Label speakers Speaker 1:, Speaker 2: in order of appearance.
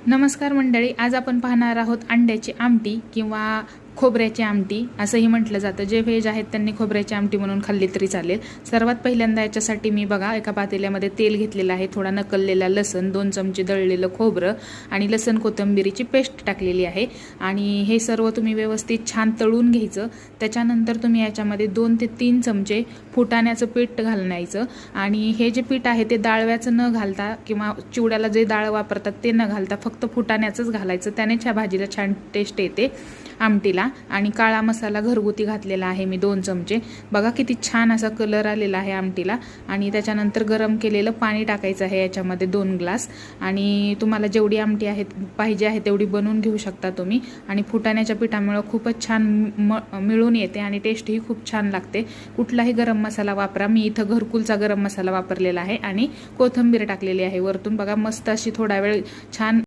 Speaker 1: नमस्कार मंडळी, आज आपण पाहणार आहोत अंड्याची आमटी किंवा खोबऱ्याची आमटी असंही म्हटलं जातं। जे व्हेज आहेत त्यांनी खोबऱ्याची आमटी म्हणून खाल्ली तरी चालेल। सर्वात पहिल्यांदा याच्यासाठी मी बघा एका पातेल्यामध्ये तेल घेतलेलं आहे, थोडा नकललेला लसूण, 2 चमचे दळलेलं खोबरं आणि लसूण कोथिंबीरीची पेस्ट टाकलेली आहे आणि हे सर्व तुम्ही व्यवस्थित छान तळून घ्यायचं। त्याच्यानंतर तुम्ही याच्यामध्ये 2 ते 3 चमचे फुटाण्याचं पीठ घालायचं आणि हे जे पीठ आहे ते डाळव्याचं न घालता किंवा चिवड्याला जे डाळ वापरतात ते न घालता फक्त फुटाण्याचंच घालायचं, त्याने ह्या भाजीला छान टेस्ट येते आमटीला। आणि काळा मसाला घरगुती घातलेला आहे मी 2 चमचे। बघा किती छान असा कलर आलेला आहे आमटीला। आणि त्याच्यानंतर गरम केलेलं पाणी टाकायचं आहे याच्यामध्ये 2 ग्लास आणि तुम्हाला जेवढी आमटी आहे पाहिजे आहे तेवढी बनवून घेऊ शकता तुम्ही। आणि फुटाण्याच्या पिठामुळे खूपच छान मिळून येते आणि टेस्टही खूप छान लागते। कुठलाही गरम मसाला वापरा, मी इथं घरकुलचा गरम मसाला वापरलेला आहे आणि कोथिंबीर टाकलेली आहे वरतून। बघा मस्त अशी थोडा वेळ छान